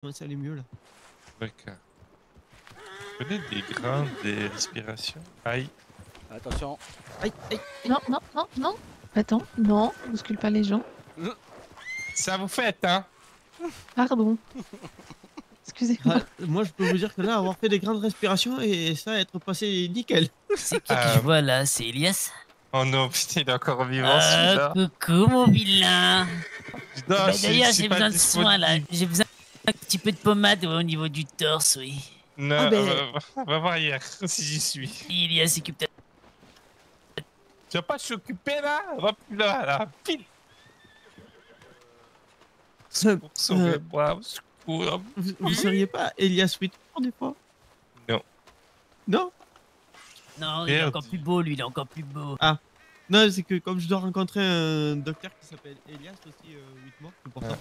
ça allait mieux là. D'accord. Prenez des grains, des respirations. Aïe. Attention. Aïe, aïe. Non, non, non, non. Attends, non, bouscule pas les gens. Ça vous fait, hein? Pardon. Excusez-moi. Ah, moi, je peux vous dire que là, avoir fait des grandes respirations et ça, être passé nickel. C'est qui je vois là? C'est Elias? Oh non, putain, il est encore vivant celui-là. Coucou mon vilain. Non, Bah, je d'ailleurs, suis j'ai pas besoin de soins là. disponible. J'ai besoin d'un petit peu de pommade au niveau du torse, oui. Non, Ah, ben- on va voir hier si j'y suis. Elias s'occupe de... Tu vas pas s'occuper là? Va plus là, pile. Secours, sauvez-moi, au secours. Vous seriez pas Elias Whitmore des fois? Non. Non? Non, il est Merde. encore plus beau, lui, il est encore plus beau. Non, c'est que comme je dois rencontrer un docteur qui s'appelle Elias aussi, Whitmore, c'est pour ça.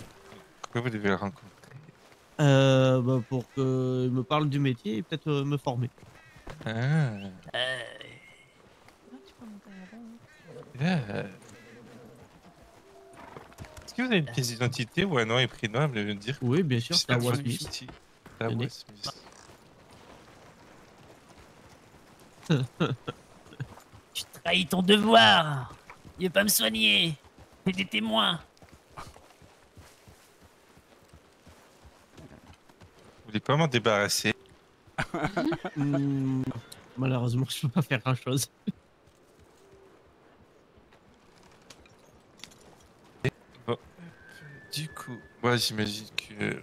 Pourquoi vous devez le rencontrer? Bah, pour qu'il me parle du métier et peut-être me former. Ah. Euh, Tu peux monter là-bas, Là. Est-ce que vous avez une pièce d'identité ou un nom et prénom à me le dire? Oui, bien sûr, c'est à J'espère Wasmith. que c'est à Tenez. Wasmith. tu trahis ton devoir. Il veut pas me soigner. T'es des témoins. Vous voulez pas m'en débarrasser? Hmm, malheureusement, je peux pas faire grand chose. Bon. Du coup, moi j'imagine que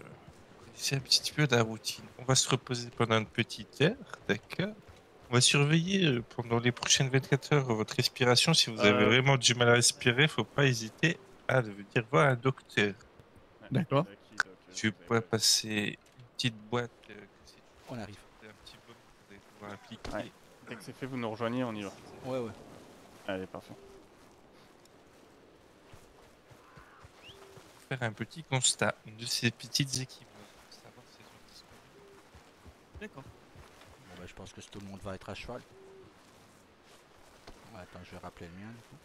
c'est un petit peu la routine. On va se reposer pendant une petite heure, d'accord? On va surveiller pendant les prochaines 24 heures votre respiration. Si vous avez vraiment du mal à respirer, faut pas hésiter à venir voir un docteur. D'accord. Je pourrais passer une petite boîte. On arrive. Un petit peu, vous allez pouvoir appliquer. Ouais. Dès que c'est fait, vous nous rejoignez, on y va. Ouais, ouais. Allez, parfait. Faire un petit constat de ces petites équipes. Pour savoir si elles sont disponibles. D'accord. Bon, bah, je pense que tout le monde va être à cheval. Ouais, attends, je vais rappeler le mien du coup.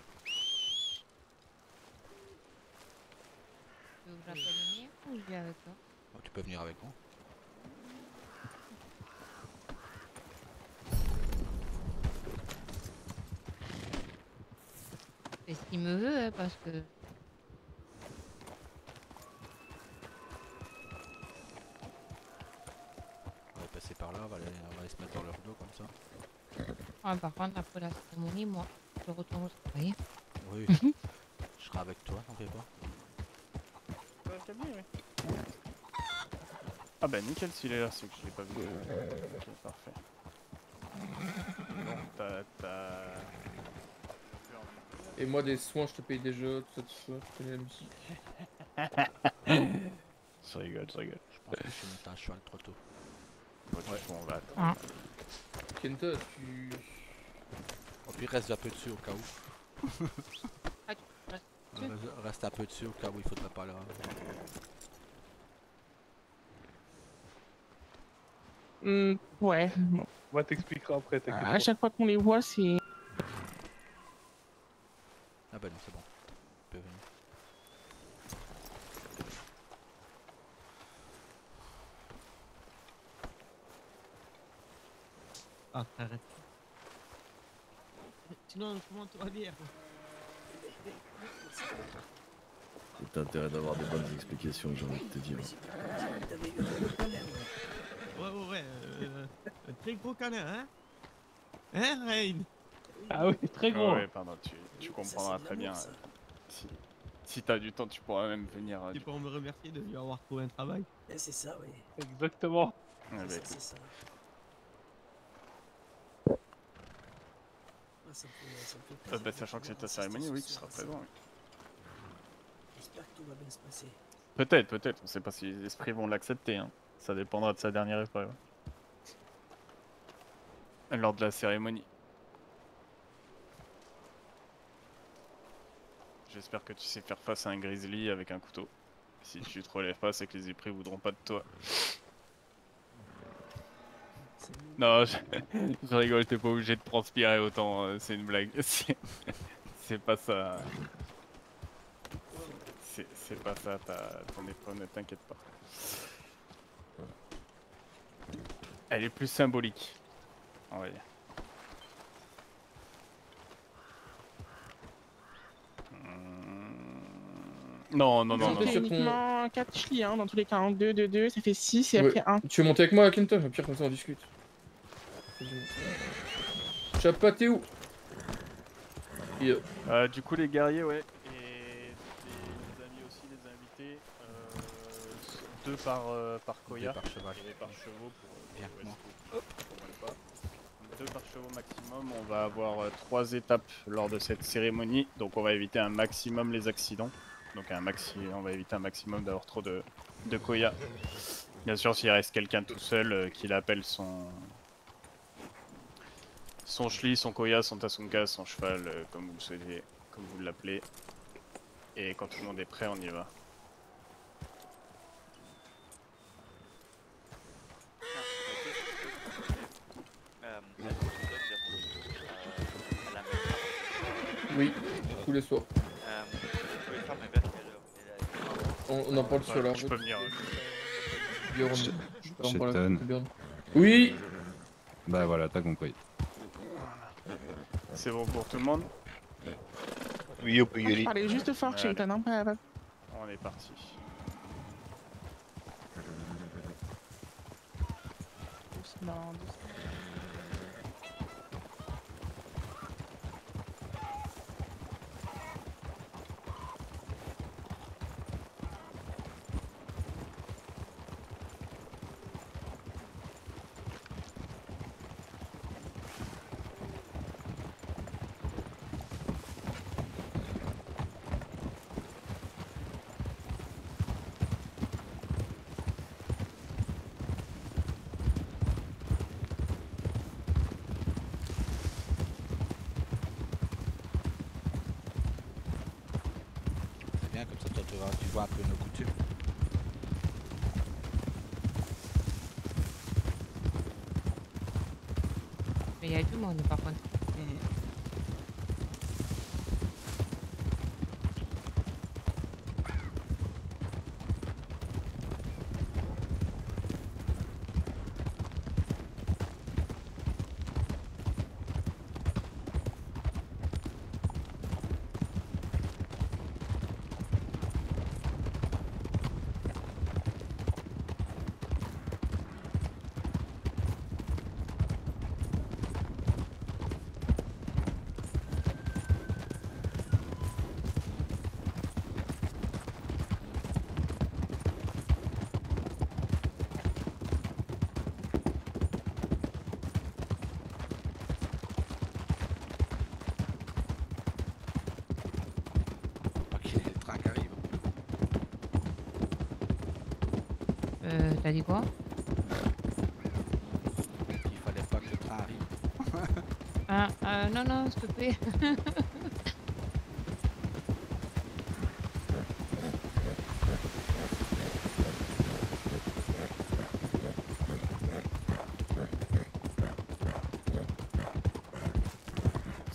Tu veux que j'appelle le mien ou je viens avec toi? Oh, tu peux venir avec moi. C'est ce qu'il me veut, hein, parce que... On va passer par là, on va aller se mettre dans leur dos comme ça. Ouais, par contre, après la cérémonie, moi, je retourne au travail. Oui. Je serai avec toi, t'en fais pas. Ah bah nickel s'il est là, c'est que je l'ai pas vu. Ok, parfait. Bon, t'as... Et moi, des soins, je te paye des jeux, tout ça, je connais la musique. Je rigole. Je pense que je suis monté à cheval trop tôt. Ouais, on va attendre. Kenta, tu... Au pire, reste un peu dessus au cas où. Ah, tu restes dessus? Reste un peu dessus au cas où il faudrait pas là. Ouais. On t'expliquera après, t'inquiète À chaque fois qu'on les voit, c'est. Ah bah non, c'est bon. Tu peux venir. Ah, arrête. Sinon, comment tu vas dire? C'est intérêt d'avoir des bonnes explications, j'ai envie de te dire. Ouais, un très gros câlin, hein? Hein, Rain? Ah oui, très gros. Ouais, pardon, tu comprendras très bien. Si t'as du temps, tu pourras même venir. Tu pourras me remercier de lui avoir trouvé un travail. C'est ça, oui. Exactement. Ouais, bah, écoute. C'est ça. Ah, ça me fait plaisir. Bah, sachant que c'est ta cérémonie, oui, tu seras présent. Oui. J'espère que tout va bien se passer. Peut-être. On sait pas si les esprits vont l'accepter. Hein. Ça dépendra de sa dernière épreuve. Lors de la cérémonie. J'espère que tu sais faire face à un grizzly avec un couteau. Si tu te relèves pas, c'est que les esprits voudront pas de toi. Non, je rigole, t'es pas obligé de transpirer autant, c'est une blague. C'est pas ça. C'est pas ça ton épreuve, ne t'inquiète pas. Elle est plus symbolique, on va dire. Non, non, non, non. C'est uniquement 4 chli, hein, dans tous les cas. 2, 2, 2, ça fait 6 et après 1. Tu veux monter avec moi, Kenta? Au pire, comme ça, on discute. Chapa, t'es où? Du coup, les guerriers, ouais. Et les amis aussi, les invités. 2 par Koya. 2 par cheval. Et par chevaux pour Bien, moi. pas. 2 par chevaux maximum. On va avoir 3 étapes lors de cette cérémonie. Donc, on va éviter un maximum les accidents. Donc, on va éviter un maximum d'avoir trop de Koya. Bien sûr, s'il reste quelqu'un tout seul, qu'il appelle son Shli, son Koya, son Tasunka, son cheval, comme vous le souhaitez, comme vous l'appelez. Et quand tout le monde est prêt, on y va. Oui, tous les soirs. On en parle sur la route. Je peux venir. Oui. Bah voilà, t'as compris. C'est bon pour tout le monde? Oui, on peut y aller. Allez, juste fort, Chilton, hein, pas... On est parti. Doucement, doucement. C'est bien, comme ça toi, tu vois un peu nos coutumes. Mais il y a du monde par contre. T'as dit quoi? Il fallait pas que le train arrive. Non, non, s'il te plaît.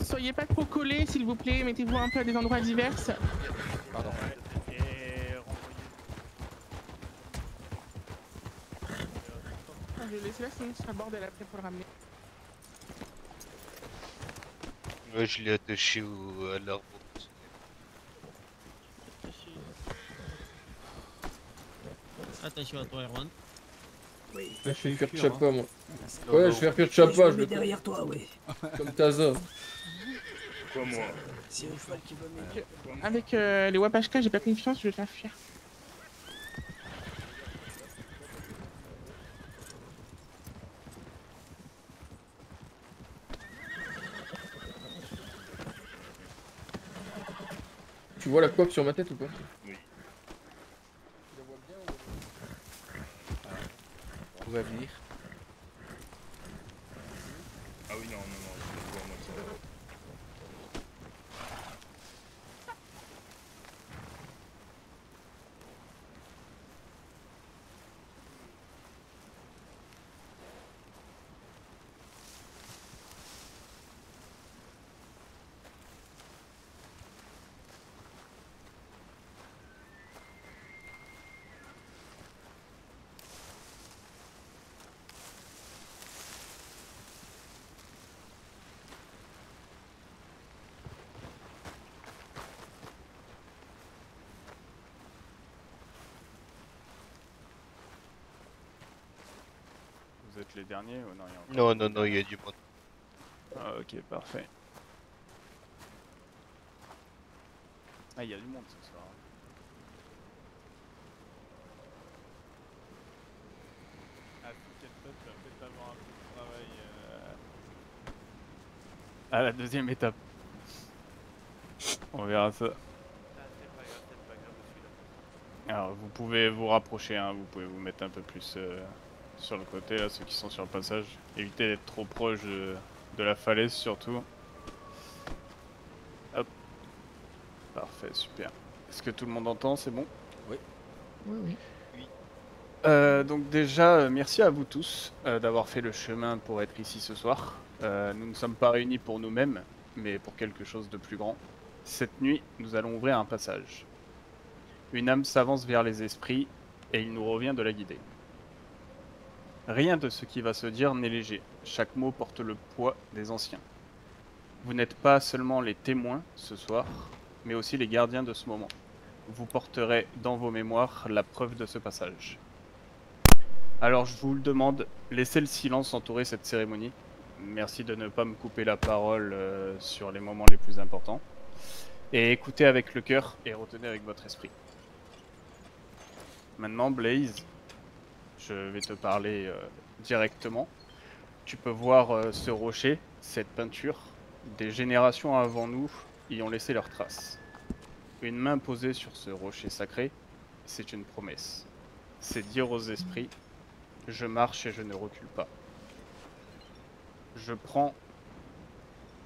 Soyez pas trop collés, s'il vous plaît. Mettez-vous un peu à des endroits divers. Pardon. Je vais laisser là, sinon ce sera le bordel après pour le ramener. Ouais, je l'ai attaché à l'arbre. Attention à toi, Erwan. Oui. Je vais faire de Chapa, moi. Ouais, je vais faire de Chapa. Je me mets derrière toi, oui. Comme Taza. Quoi, moi? C'est un cheval qui va m'aider. Avec les Wapachka, j'ai pas confiance, je vais le faire fuir. Tu vois la coque sur ma tête ou pas? Oui. Vous pouvez venir. Ah oui, non, non, non, je le vois moi ça. Vous êtes les derniers ou non, il y a encore Non, des non, non, il y a derniers du monde. Ah, ok, parfait. Ah, il y a du monde ce soir. Ah, t'inquiète pas, tu vas peut-être avoir un peu de travail à la deuxième étape. On verra ça. Alors, vous pouvez vous rapprocher, hein, vous pouvez vous mettre un peu plus sur le côté, là, ceux qui sont sur le passage. Évitez d'être trop proche de la falaise, surtout. Hop. Parfait, super. Est-ce que tout le monde entend, c'est bon? Oui. Oui, oui. Donc déjà, merci à vous tous d'avoir fait le chemin pour être ici ce soir. Nous ne sommes pas réunis pour nous-mêmes, mais pour quelque chose de plus grand. Cette nuit, nous allons ouvrir un passage. Une âme s'avance vers les esprits, et il nous revient de la guider. Rien de ce qui va se dire n'est léger. Chaque mot porte le poids des anciens. Vous n'êtes pas seulement les témoins ce soir, mais aussi les gardiens de ce moment. Vous porterez dans vos mémoires la preuve de ce passage. Alors je vous le demande, laissez le silence entourer cette cérémonie. Merci de ne pas me couper la parole sur les moments les plus importants. Et écoutez avec le cœur et retenez avec votre esprit. Maintenant, Blaze, je vais te parler directement. Tu peux voir ce rocher, cette peinture. Des générations avant nous y ont laissé leurs traces. Une main posée sur ce rocher sacré, c'est une promesse. C'est dire aux esprits, je marche et je ne recule pas. Je prends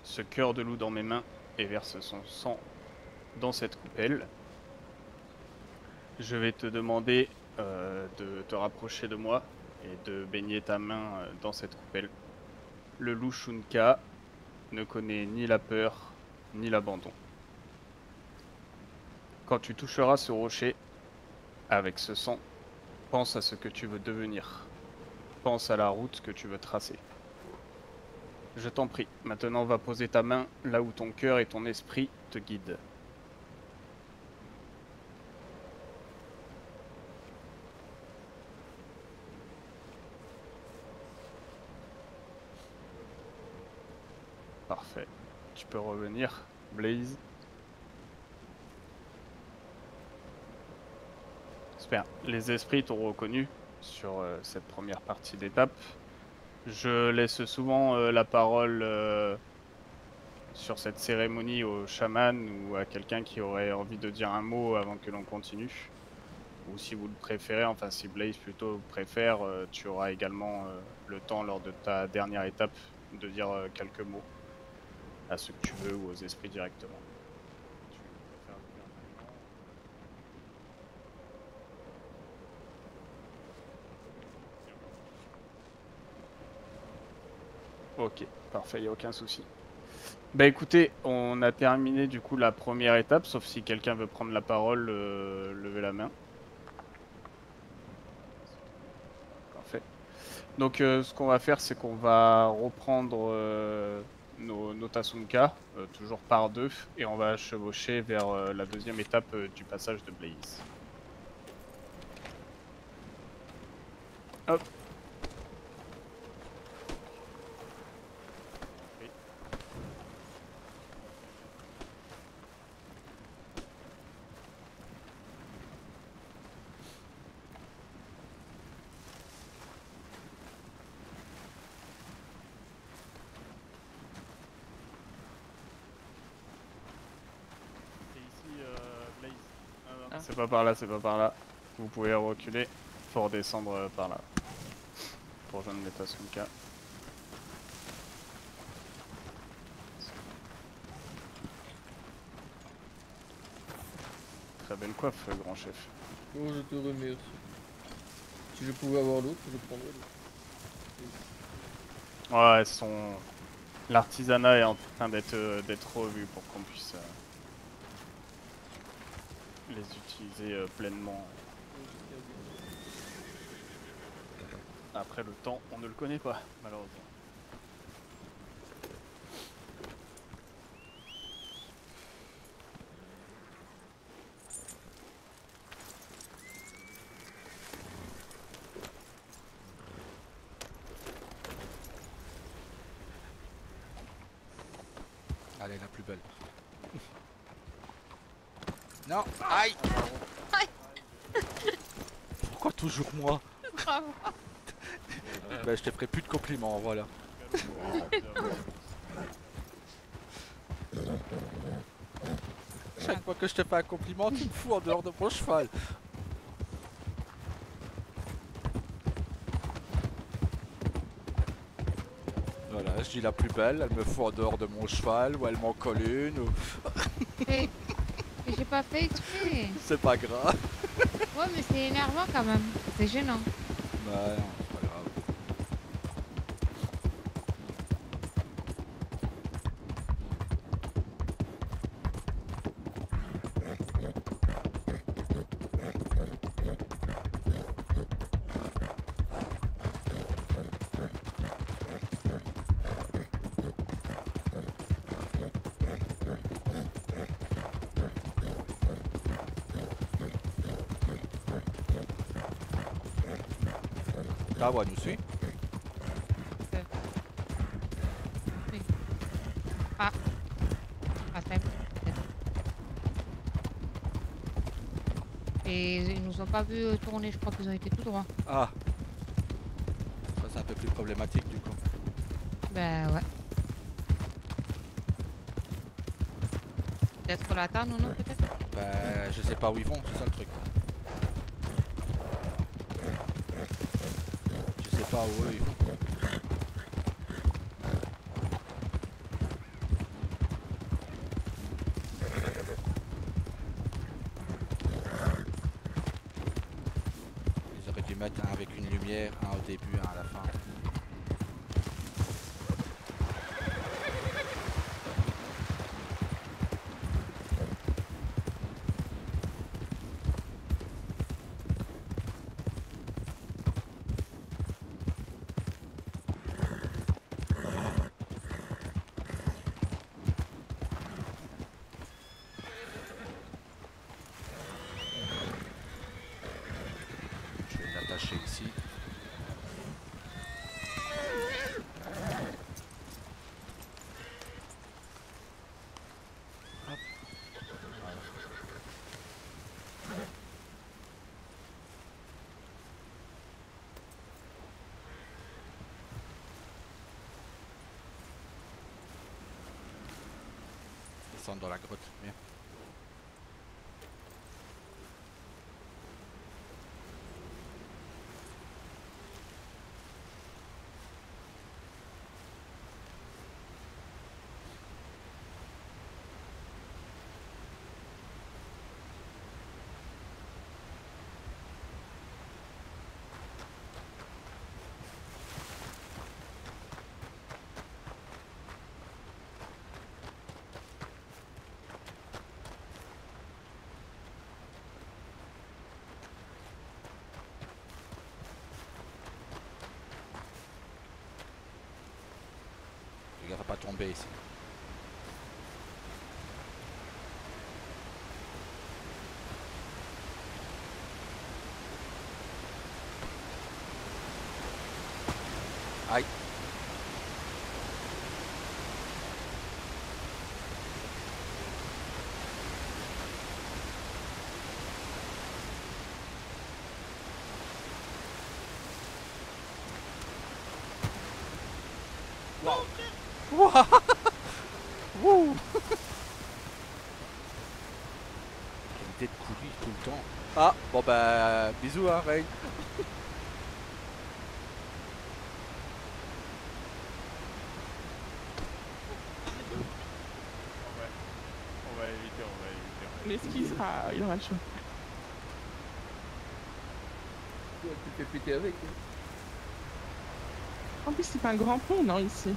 ce cœur de loup dans mes mains et verse son sang dans cette coupelle. Je vais te demander de te rapprocher de moi et de baigner ta main dans cette coupelle. Le loup Shunka ne connaît ni la peur ni l'abandon. Quand tu toucheras ce rocher, avec ce sang, pense à ce que tu veux devenir. Pense à la route que tu veux tracer. Je t'en prie, maintenant va poser ta main là où ton cœur et ton esprit te guident. Parfait. Tu peux revenir, Blaze. Super. Les esprits t'ont reconnu sur cette première partie d'étape. Je laisse souvent la parole sur cette cérémonie au chaman ou à quelqu'un qui aurait envie de dire un mot avant que l'on continue. Ou si vous le préférez, enfin si Blaze plutôt préfère, tu auras également le temps lors de ta dernière étape de dire quelques mots à ceux que tu veux ou aux esprits directement. Ok, parfait, il n'y a aucun souci. Bah écoutez, on a terminé du coup la première étape, sauf si quelqu'un veut prendre la parole, levez la main. Parfait. Donc ce qu'on va faire, c'est qu'on va reprendre nos Tasunka, toujours par deux, et on va chevaucher vers la deuxième étape du passage de Blaze. Hop. C'est pas par là, c'est pas par là. Vous pouvez reculer. Faut redescendre par là. Pour rejoindre les Tasunka. Très belle coiffe, grand chef. Oh, je te remercie. Si je pouvais avoir l'autre, je prendrais l'autre. Ouais, l'artisanat est en train d'être revu pour qu'on puisse les utiliser pleinement. Après le temps, on ne le connaît pas, malheureusement. Elle est la plus belle. Non, aïe. Pourquoi toujours moi? Bravo. Bah je te ferai plus de compliments, voilà. Chaque fois que je te fais un compliment, tu me fous en dehors de mon cheval. Voilà, je dis la plus belle, elle me fout en dehors de mon cheval, ou elle m'en colle une, ou... Mais j'ai pas fait exprès. C'est pas grave. Ouais, mais c'est énervant quand même. C'est gênant. Bah non, c'est pas grave. Ah ouais, nous suit. Oui. Ah. Ah, ça peut-être. Et ils nous ont pas vu tourner, je crois qu'ils ont été tout droit. Ah. Ça c'est un peu plus problématique du coup. Bah ouais. Peut-être l'attendre ou non, peut-être. Bah je sais pas où ils vont, c'est ça le truc. Je sais pas où eux ils vont. Ils auraient dû mettre un avec une lumière, un au début, un à la fin. Je vais l'attacher ici. Hop. Voilà. Descendre dans la grotte, bien. Fais gaffe à pas tomber ici. Aïe. Wow. Wouh. Quelle idée de coulis tout le temps. Ah, bon bah, bisous hein, Ray. On va éviter, on va éviter. L'esquisse, il aura le choix. Ouais, tu te fais péter avec. Hein. En plus, c'est pas un grand pont, non, ici.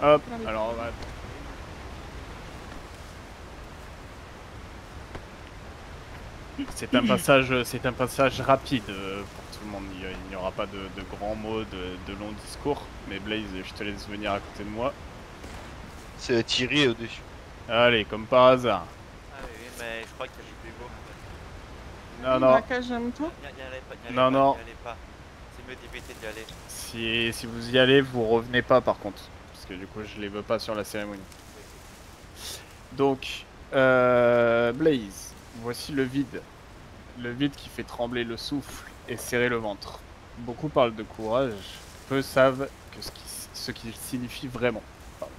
Hop, Non, mais- alors on va... C'est un passage rapide pour tout le monde. Il n'y aura pas de grands mots, de longs discours. Mais Blaze, je te laisse venir à côté de moi. C'est Thierry au-dessus. Allez, comme par hasard. Ah oui, mais je crois que j'ai plus beau. Non, Il non. braquage en même temps. Non, non. N'y allez pas. C'est mieux d'éviter d'y aller. Si vous y allez, vous revenez pas par contre. parce que du coup je les veux pas sur la cérémonie. Donc, Blaze, voici le vide. Le vide qui fait trembler le souffle et serrer le ventre. Beaucoup parlent de courage, peu savent que ce qu'il signifie vraiment. Pardon.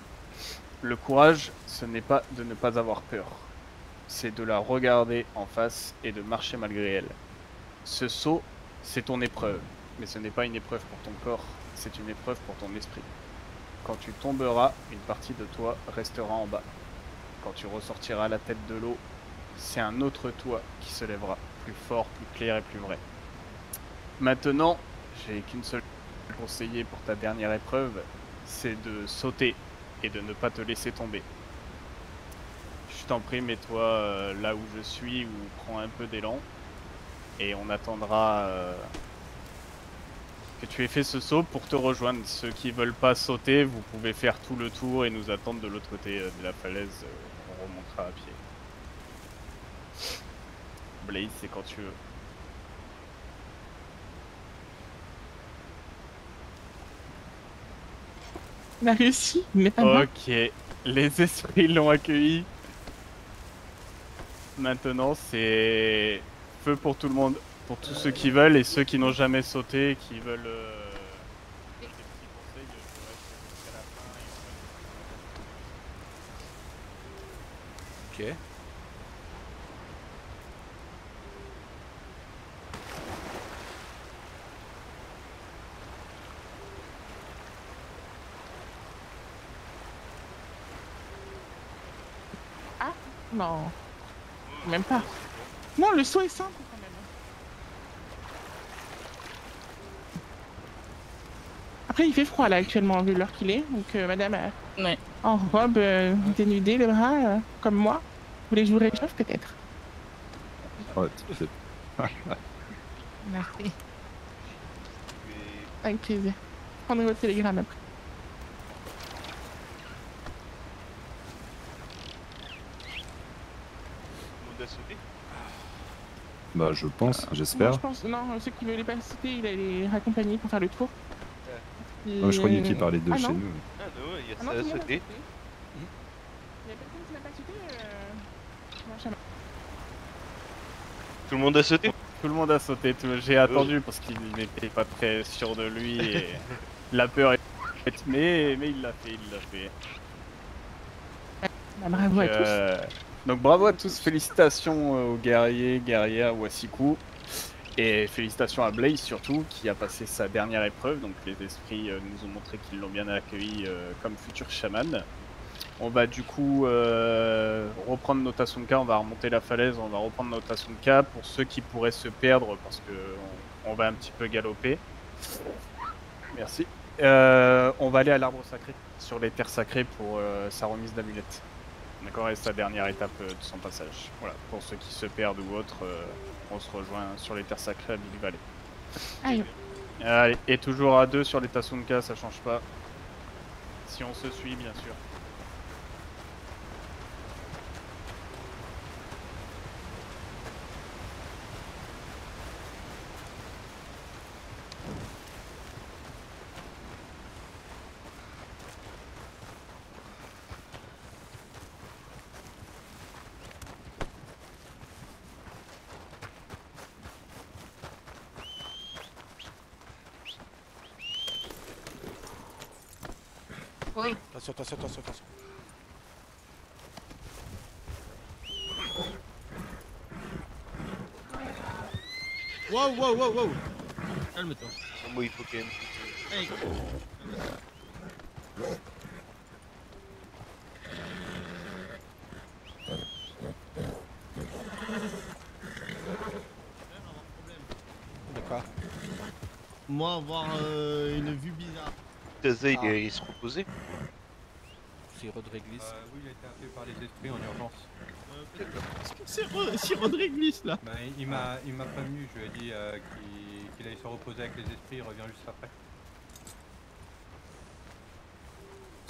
Le courage, ce n'est pas de ne pas avoir peur. C'est de la regarder en face et de marcher malgré elle. Ce saut, c'est ton épreuve, mais ce n'est pas une épreuve pour ton corps, c'est une épreuve pour ton esprit. Quand tu tomberas, une partie de toi restera en bas. Quand tu ressortiras la tête de l'eau, c'est un autre toi qui se lèvera, plus fort, plus clair et plus vrai. Maintenant, j'ai qu'une seule chose à conseiller pour ta dernière épreuve, c'est de sauter et de ne pas te laisser tomber. Je t'en prie, mets-toi là où je suis ou prends un peu d'élan et on attendra que tu aies fait ce saut pour te rejoindre. Ceux qui veulent pas sauter, vous pouvez faire tout le tour et nous attendre de l'autre côté de la falaise. On remontera à pied. Blaze, c'est quand tu veux. On a réussi, mais pas moi. Ok, les esprits l'ont accueilli. Maintenant, c'est feu pour tout le monde, pour tous ceux qui veulent et ceux qui n'ont jamais sauté, qui veulent des petits conseils, je reste jusqu'à la fin et on va... Ok. Ah, non. Même pas. Non, le saut est simple quand même. Après, il fait froid là actuellement, vu l'heure qu'il est. Donc, madame, en robe, dénudée, les bras, comme moi. Vous voulez que je vous réchauffe peut-être? Ouais, tout à fait. Merci. Avec plaisir. Prendrez votre télégramme après. Bah, je pense, Moi, j'espère. je pense, non, ceux qui veulent pas citer, il a les raccompagnés pour faire le tour. Non, je croyais qu'il parlait de ah, chez non. nous. Ah non, il y a Ah non, ça tout à le monde a sauter. sauté. Il y a personne qui n'a pas sauté non, chaman. Tout le monde a sauté? Tout le monde a sauté, j'ai attendu parce qu'il n'était pas très sûr de lui et la peur est... Mais il l'a fait, Bah, bravo à tous. Donc bravo à tous, félicitations aux guerriers, guerrières, Wasiku. Et félicitations à Blaze surtout, qui a passé sa dernière épreuve. Donc les esprits nous ont montré qu'ils l'ont bien accueilli comme futur chaman. On va du coup reprendre nos Tasunka, on va remonter la falaise, on va reprendre nos Tasunka pour ceux qui pourraient se perdre parce que on va un petit peu galoper. Merci. On va aller à l'arbre sacré, sur les terres sacrées pour sa remise d'amulette. D'accord, et sa dernière étape de son passage. Voilà, pour ceux qui se perdent ou autres, on se rejoint sur les terres sacrées à Big Valley. Aïe. Allez, et toujours à deux sur les Tasunka, ça change pas. Si on se suit, bien sûr. Oui. Attention. Wow. Calme-toi. Moi, il faut quand même. Hey. D'accord. Moi, avoir une vue bizarre. Taza, il se reposait. C'est Rodrigue glisse. Oui, il a été appelé par les esprits en urgence. Est-ce que c'est Rodrigue glisse là? Bah, il m'a prévenu, je lui ai dit qu'il allait se reposer avec les esprits, il revient juste après.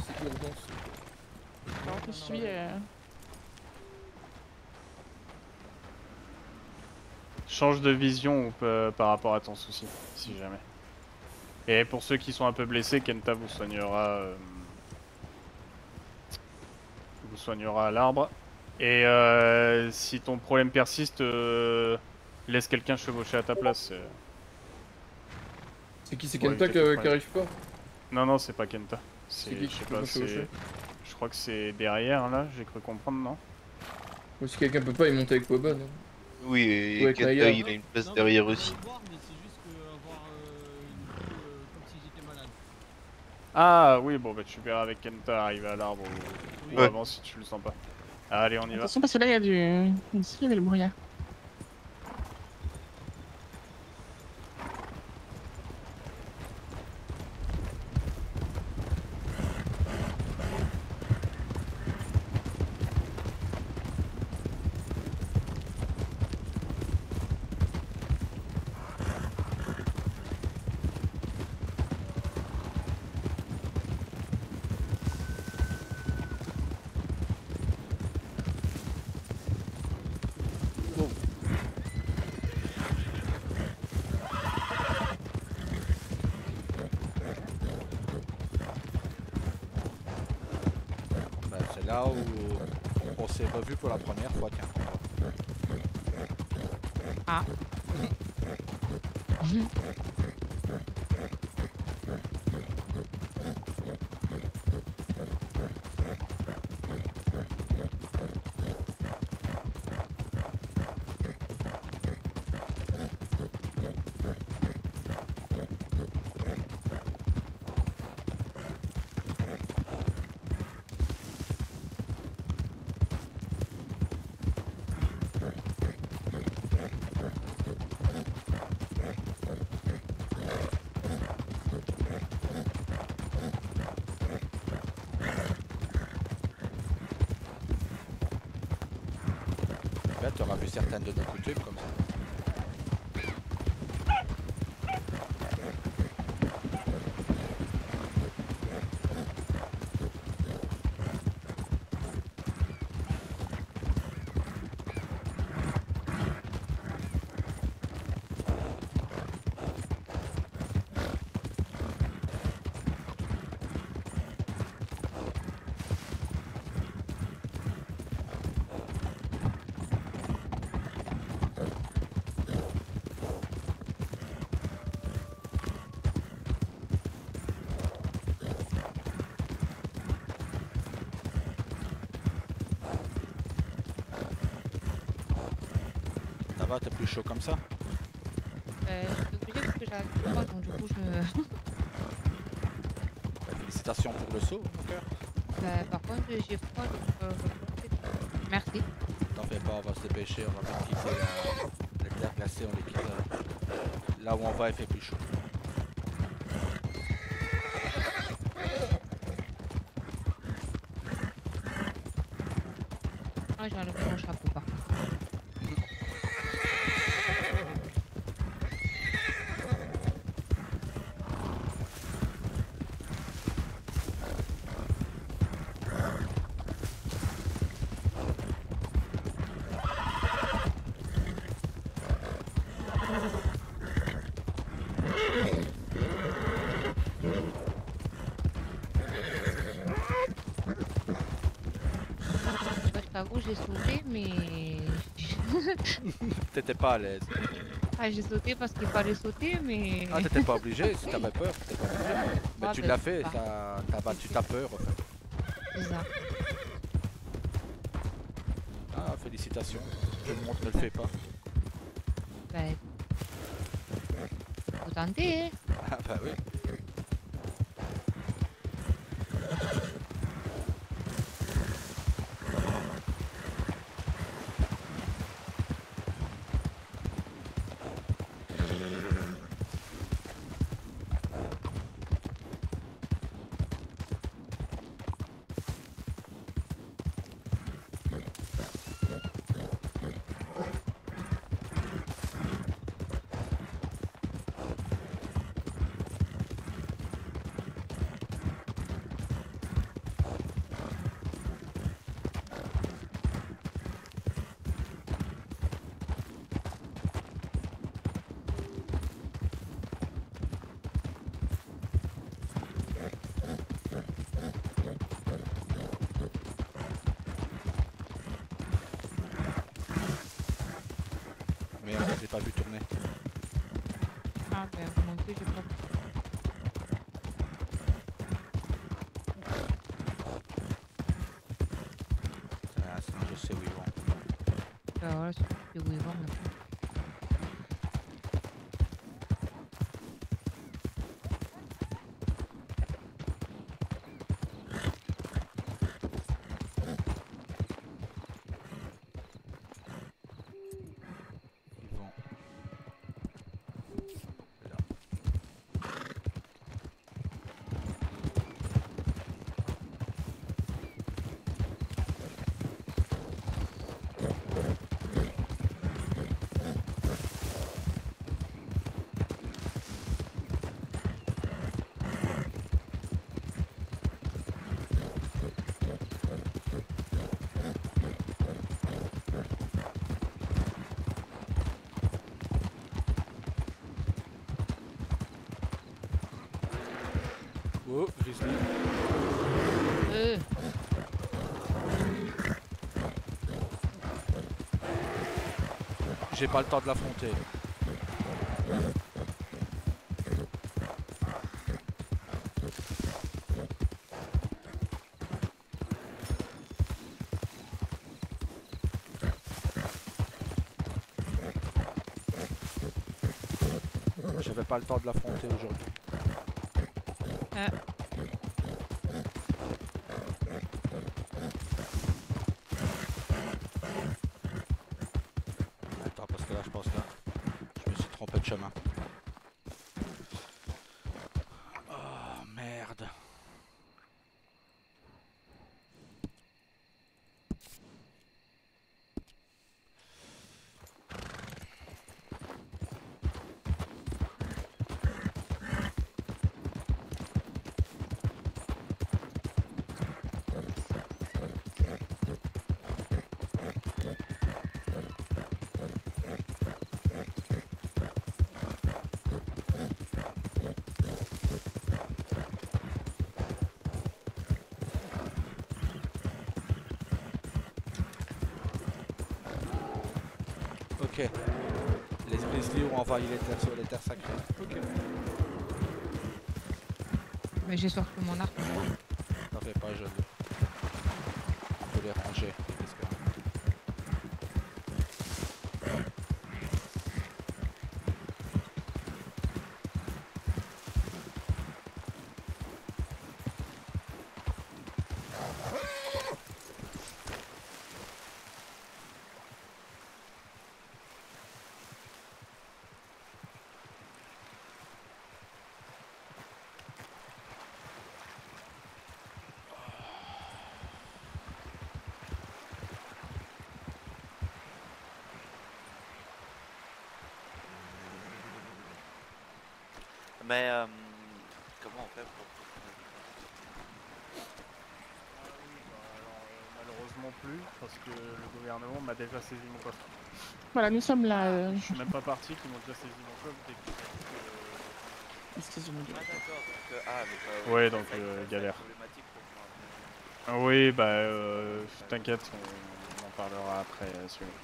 C'est l'urgence. Alors, je suis... Change de vision par rapport à ton souci, si jamais. Et pour ceux qui sont un peu blessés, Kenta vous soignera vous soignera à l'arbre. Et si ton problème persiste, laisse quelqu'un chevaucher à ta place. C'est qui? C'est Pour Kenta éviter tout qui problème. arrive pas? Non, non, c'est pas Kenta. C'est qui Je qui sais peut pas, pas chevaucher? je crois que c'est derrière là, j'ai cru comprendre, non? Ou si quelqu'un peut pas, il monte avec Waba, non? Oui, et Ou avec Kenta, Naya. il a une place derrière aussi. Ah oui, bon bah tu verras avec Kenta arriver à l'arbre ou Ouais. avant si tu le sens pas. Allez, on y va. Attention parce que là il y a du... Ici il y avait le brouillard. Bah, c'est là où on s'est revu pour la première fois, tiens. Ah. Là, tu auras vu certaines de nos coutumes comme ça. Ça va, t'es plus chaud comme ça? Je suis obligée parce que j'arrive pas, donc du coup je me... Félicitations pour le saut, mon cœur. Par contre j'ai froid, donc merci. T'en fais pas, on va se dépêcher, on va pas quitter les terres glacées, on les quitte là où on va, il fait plus chaud. Ah, j'ai enlevé mon chapeau par contre. Je t'avoue, j'ai sauté, mais... T'étais pas à l'aise. Ah, j'ai sauté parce qu'il fallait sauter, mais... Ah, t'étais pas obligé, si t'avais peur, t'étais pas obligé. Mais Ah, tu ben, l'as je fait, sais pas. t'as battu ta peur en fait. C'est ça. Ah, félicitations. Tout le monde ne le fait pas. Ben... Faut tenter, hein. Ah bah oui. l'ai pas vu tourner. Ah ben non plus, j'ai pas vu. Ah, sinon je sais où ils vont. Ben voilà, c'est où ils vont maintenant. Ils vont. Là. Oh, Grizzly. J'ai pas le temps de l'affronter. J'avais pas le temps de l'affronter aujourd'hui. Ah. Attends, parce que là, je pense que je me suis trompé de chemin. Oh, merde. Ok. Les grizzlies ont envahi les terres sacrées. Ok. Mais j'ai sorti mon arc. T'en fais pas, jeune. On peut les ranger. Parce que... Mais comment on fait pour... Malheureusement plus, parce que le gouvernement m'a déjà saisi mon coffre. Voilà, nous sommes là. Je suis même pas parti, qu'ils m'ont déjà saisi mon coffre dès que... Excusez-moi. Ah d'accord, donc... Ouais, donc galère. Ah oui, bah t'inquiète, on en parlera après.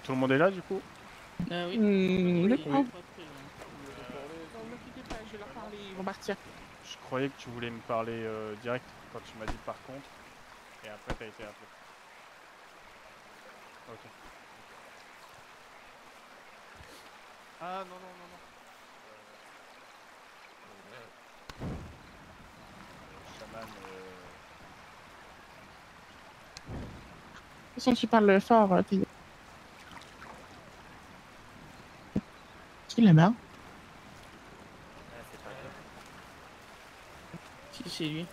Tout le monde est là du coup? Ah oui. D'accord. Non, ne quittez pas, je vais leur parler, ils vont partir. Je croyais que tu voulais me parler direct quand tu m'as dit par contre, et après t'as été appelé. Ok. Ah non, non, non, non. Chaman... De toute façon, tu parles fort, t'es... Qui est là-bas? Si, c'est lui.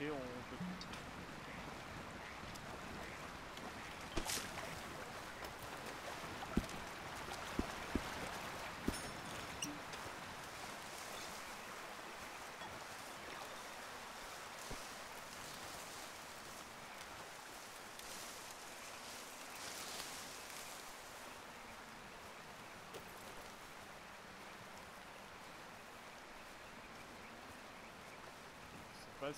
sacré, on peut... Je sais pas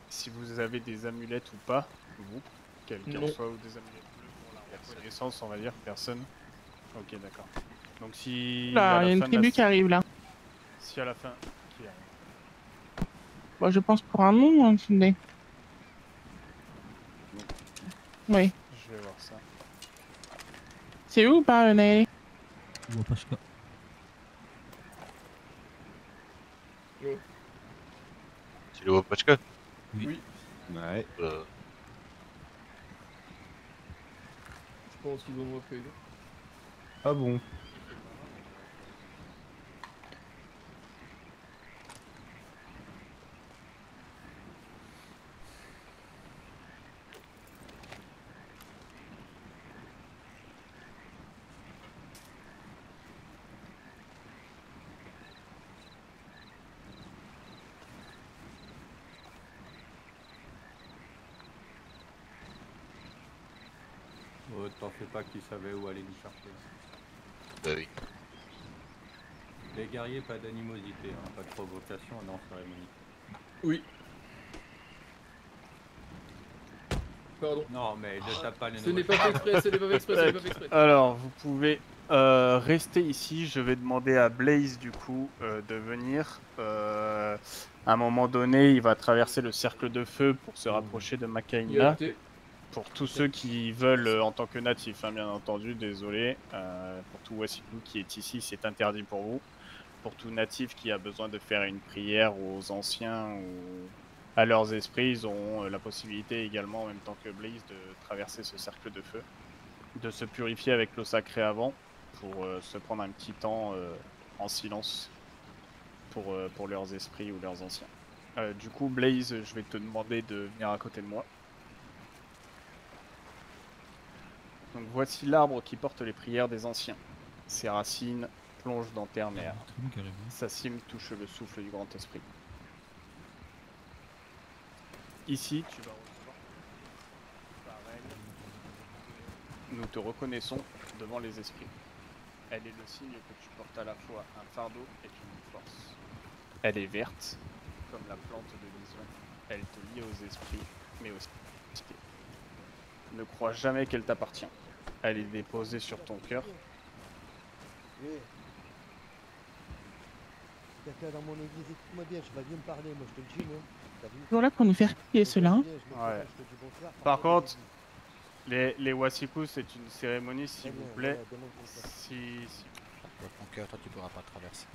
si vous avez des amulettes ou pas, vous, quelles qu'elles Non. soient, ou des amulettes bleues pour la reconnaissance, on va dire, personne. Ok, d'accord. Donc si... Là, à il y la a une fin de la tribu qui arrive là. Si à la fin... Qui arrive. Bon, je pense pour un nom, hein, attendez. Oui. Je vais voir ça. C'est où ou pas, Naël? Wapashka. C'est le Wapachka? Oui. Ouais. Je pense qu'ils ont refait. Ah bon? T'en fais pas qu'ils savaient où aller nous chercher. Bah oui. Les guerriers, pas d'animosité, hein, pas de provocation dans la cérémonie. Oui. Pardon. Non, mais ne tape pas les Ce n'est pas fait exprès, ce n'est pas fait exprès, ce n'est pas fait exprès. Alors, vous pouvez rester ici. Je vais demander à Blaze, du coup, de venir. À un moment donné, il va traverser le cercle de feu pour se rapprocher de Makaina. Pour tous ceux qui veulent, en tant que natifs, hein, bien entendu, désolé. Pour tout Wassikou qui est ici, c'est interdit pour vous. Pour tout natif qui a besoin de faire une prière aux anciens ou à leurs esprits, ils auront la possibilité également, en même temps que Blaze, de traverser ce cercle de feu, de se purifier avec l'eau sacrée avant, pour se prendre un petit temps en silence pour leurs esprits ou leurs anciens. Du coup, Blaze, je vais te demander de venir à côté de moi. Donc voici l'arbre qui porte les prières des anciens. Ses racines plongent dans terre mère. Sa cime touche le souffle du grand esprit. Ici, tu vas recevoir pareil. Nous te reconnaissons devant les esprits. Elle est le signe que tu portes à la fois un fardeau et une force. Elle est verte, comme la plante de vision. Elle te lie aux esprits, mais aussi aux cités. Ne crois jamais qu'elle t'appartient. Elle est déposée sur ton cœur. Quelqu'un dans mon église, écoute-moi bien, je vais bien me parler, moi je te le dis, moi. Toujours là pour nous faire piller cela. Ouais. Par contre, les Wassikou, c'est une cérémonie, s'il vous plaît. Si... Ton cœur, toi tu pourras pas traverser.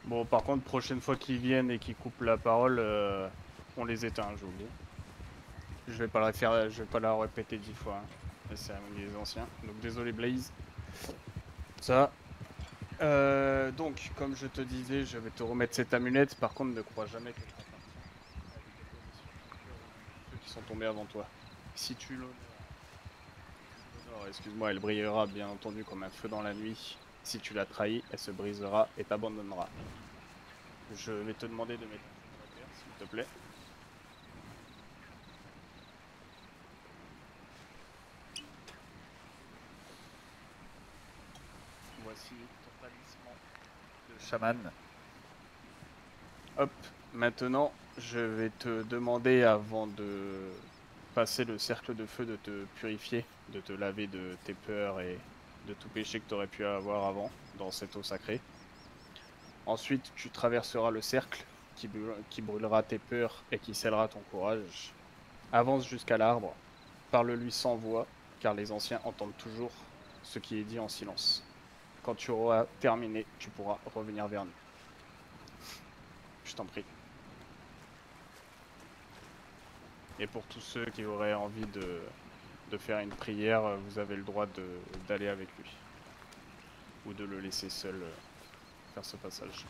Bon, par contre, prochaine fois qu'ils viennent et qu'ils coupent la parole, on les éteint, j'ai oublié. Je vais pas la répéter 10 fois, hein, la cérémonie des anciens. Donc désolé Blaze. Ça. Donc, comme je te disais, je vais te remettre cette amulette. Par contre, ne crois jamais qu'elle t'appartient. Ceux qui sont tombés avant toi. Si tu l'honores, excuse-moi, elle brillera bien entendu comme un feu dans la nuit. Si tu la trahis, elle se brisera et t'abandonnera. Je vais te demander de mettre un terre, s'il te plaît. Voici ton talisman de chaman. Hop, maintenant, je vais te demander, avant de passer le cercle de feu, de te purifier, de te laver de tes peurs et de tout péché que tu aurais pu avoir avant dans cette eau sacrée. Ensuite, tu traverseras le cercle qui brûlera tes peurs et qui scellera ton courage. Avance jusqu'à l'arbre, parle-lui sans voix, car les anciens entendent toujours ce qui est dit en silence. Quand tu auras terminé, tu pourras revenir vers nous. Je t'en prie. Et pour tous ceux qui auraient envie de faire une prière, vous avez le droit d'aller avec lui. Ou de le laisser seul faire ce passage.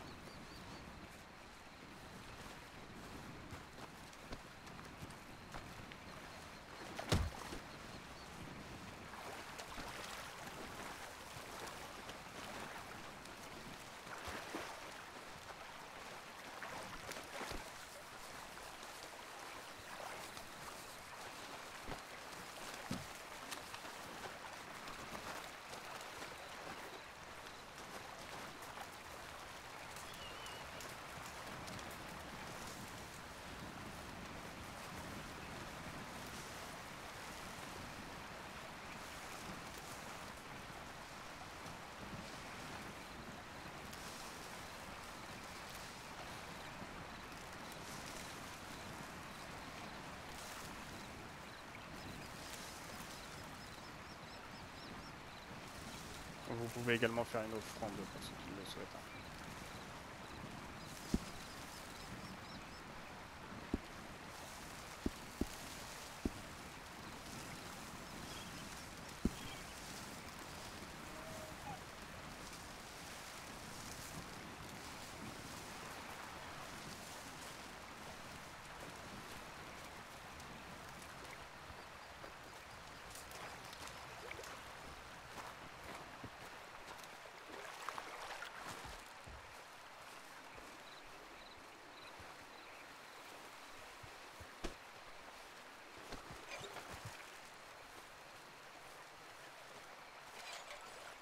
Vous pouvez également faire une offrande pour ceux qui le souhaitent.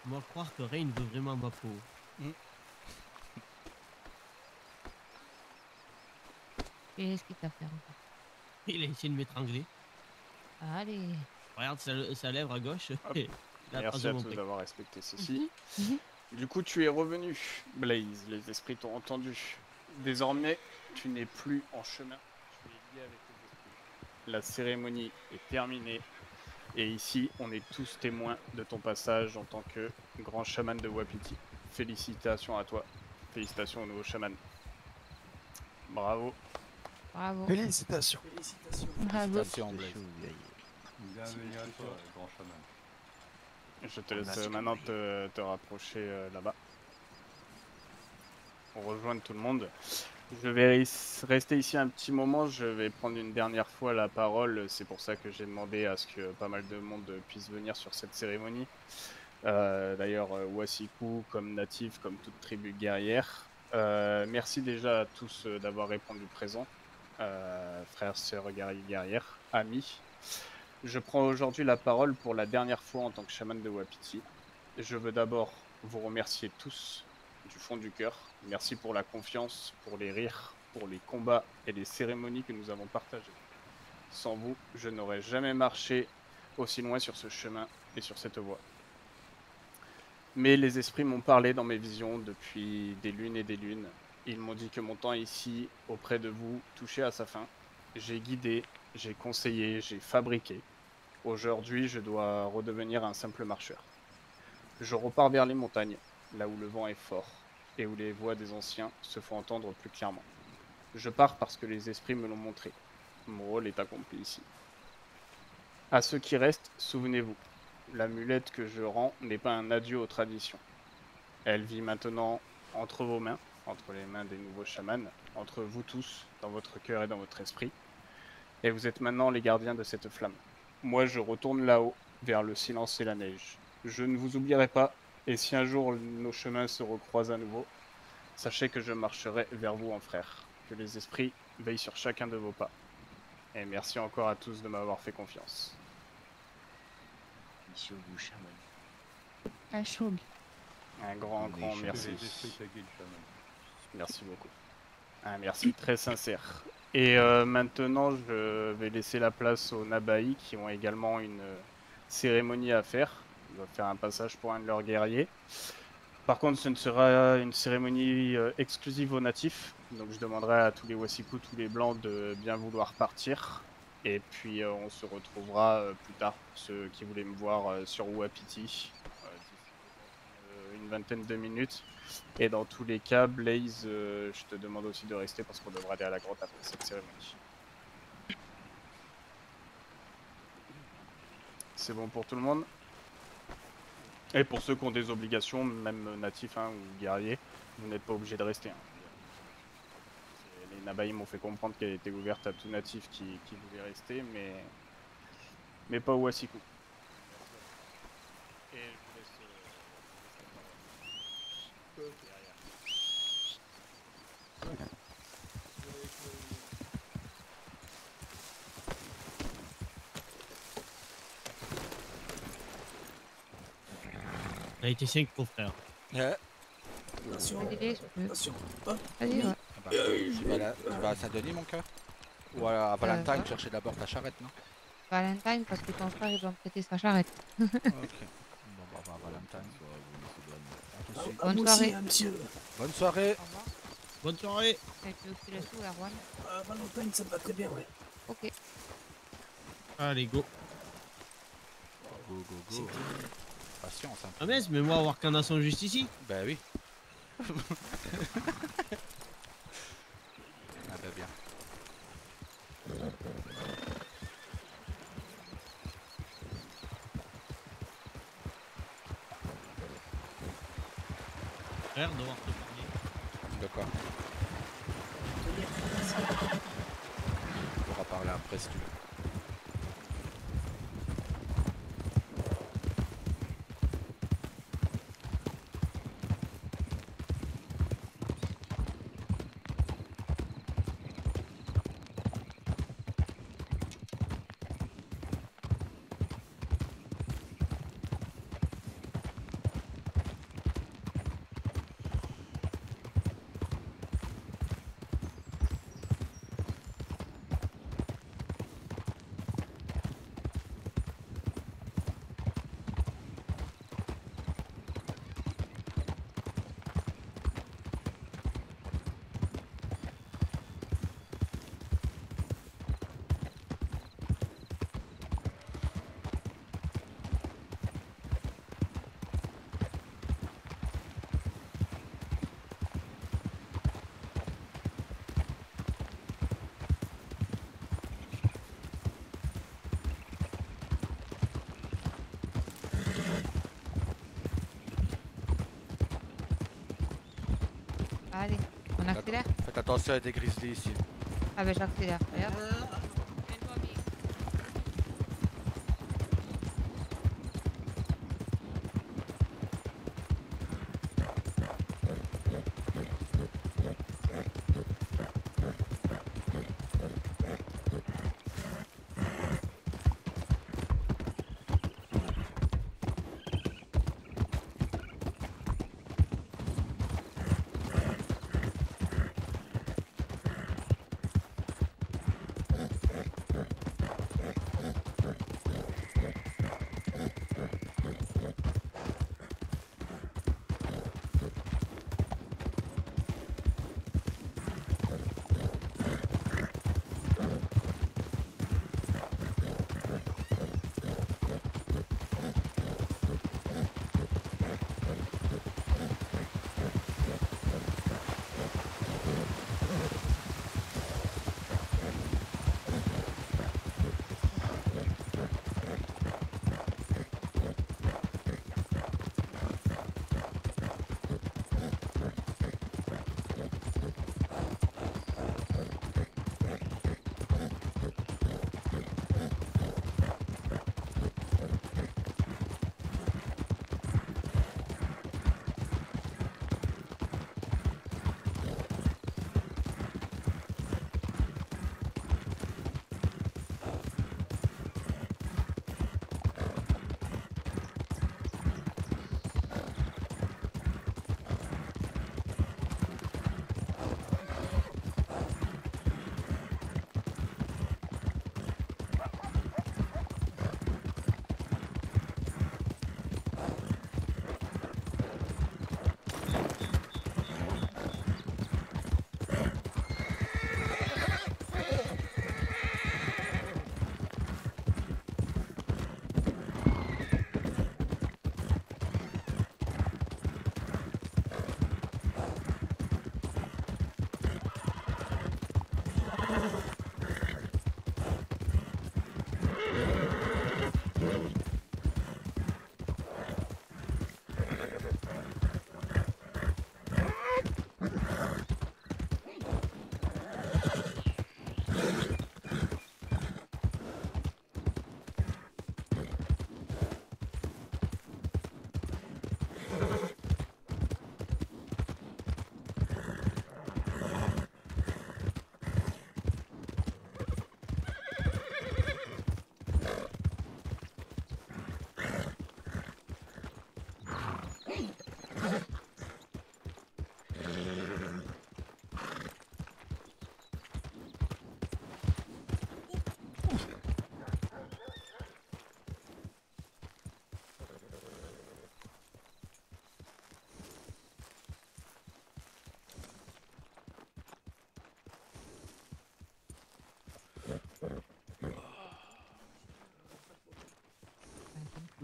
Moi, croire que Rain veut vraiment ma peau. Qu'est-ce qu'il t'a fait encore? Il a essayé de m'étrangler. Allez. Regarde sa lèvre à gauche. Merci à tous d'avoir respecté ceci. Du coup, tu es revenu, Blaze. Les esprits t'ont entendu. Désormais, tu n'es plus en chemin. Tu es lié avec les esprits. La cérémonie est terminée. Et ici, on est tous témoins de ton passage en tant que grand chaman de Wapiti. Félicitations à toi. Félicitations au nouveau chaman. Bravo. Bravo. Félicitations. Bravo. Félicitations, Blaze. Bienvenue à toi, grand chaman. Je te laisse maintenant te rapprocher là-bas. Pour rejoindre tout le monde. Je vais rester ici un petit moment, je vais prendre une dernière fois la parole, c'est pour ça que j'ai demandé à ce que pas mal de monde puisse venir sur cette cérémonie. D'ailleurs, Wasiku comme natif, comme toute tribu guerrière. Merci déjà à tous d'avoir répondu présent, frères, sœurs, guerrières, amis. Je prends aujourd'hui la parole pour la dernière fois en tant que chaman de Wapiti. Je veux d'abord vous remercier tous du fond du cœur. Merci pour la confiance, pour les rires, pour les combats et les cérémonies que nous avons partagées. Sans vous, je n'aurais jamais marché aussi loin sur ce chemin et sur cette voie. Mais les esprits m'ont parlé dans mes visions depuis des lunes et des lunes. Ils m'ont dit que mon temps ici, auprès de vous, touchait à sa fin. J'ai guidé, j'ai conseillé, j'ai fabriqué. Aujourd'hui, je dois redevenir un simple marcheur. Je repars vers les montagnes, là où le vent est fort et où les voix des anciens se font entendre plus clairement. Je pars parce que les esprits me l'ont montré. Mon rôle est accompli ici. À ceux qui restent, souvenez-vous, l'amulette que je rends n'est pas un adieu aux traditions. Elle vit maintenant entre vos mains, entre les mains des nouveaux chamans, entre vous tous, dans votre cœur et dans votre esprit. Et vous êtes maintenant les gardiens de cette flamme. Moi, je retourne là-haut, vers le silence et la neige. Je ne vous oublierai pas, et si un jour nos chemins se recroisent à nouveau, sachez que je marcherai vers vous en frère, que les esprits veillent sur chacun de vos pas. Et merci encore à tous de m'avoir fait confiance. Monsieur vous, chaman. Un chog. Un grand merci. Les esprits te guident, chaman. Merci beaucoup. Un merci très sincère. Et maintenant, je vais laisser la place aux Nabaï qui ont également une cérémonie à faire. Ils doivent faire un passage pour un de leurs guerriers. Par contre, ce ne sera une cérémonie exclusive aux natifs. Donc je demanderai à tous les Wasiku, tous les blancs de bien vouloir partir. Et puis on se retrouvera plus tard, ceux qui voulaient me voir sur Wapiti, d'ici une vingtaine de minutes. Et dans tous les cas, Blaze, je te demande aussi de rester parce qu'on devra aller à la grotte après cette cérémonie. C'est bon pour tout le monde? Et pour ceux qui ont des obligations, même natifs hein, ou guerriers, vous n'êtes pas obligés de rester. Hein. Les Nabaï m'ont fait comprendre qu'elle était ouverte à tout natif qui voulait rester, mais pas au Wasiku. Et je vous laisse On a été 5 pour frère. Attention. Attention. Vas-y, ouais. Tu vas à Saint-Denis, mon cœur? Ou à Valentine chercher d'abord ta charrette, non? Valentine, parce que ton frère, il doit me prêter sa charrette. Ok. Bon, bah, on va à Valentine. Bonne soirée. Monsieur. Bonne soirée. Au revoir. Bonne soirée. Et puis aussi le sou, Erwan. Valentine, ça me va très bien, ouais. Ok. Allez, go. Go. Patience. Hein. Ah mais moi avoir qu'un nation juste ici. Bah oui. Ah bah bien. Frère, devoir te parler. De quoi? On pourra parler après si tu veux. Allez, on accélère? Faites attention à des grizzlies ici. Ah bah j'accélère, regarde.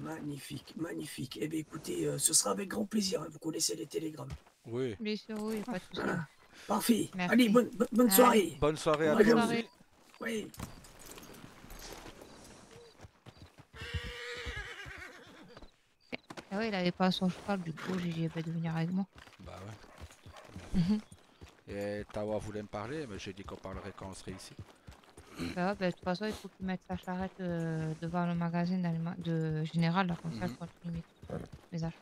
Magnifique, magnifique. Eh bien écoutez, ce sera avec grand plaisir, hein. Vous connaissez les télégrammes. Oui. Bien sûr, oui, pas de soucis. Voilà. Parfait. Merci. Allez, bonne soirée. Bonne soirée à Bonne toi soirée. aussi. Oui. Ah ouais, il avait pas son cheval, du coup, j'ai dit de venir avec moi. Bah ouais. Mhm. Et Tawa voulait me parler, mais j'ai dit qu'on parlerait quand on serait ici. Bah ouais, bah, de toute façon, il faut qu'il mette sa charrette devant le magasin de général, là, comme ça, Mhm. quand il met les achats.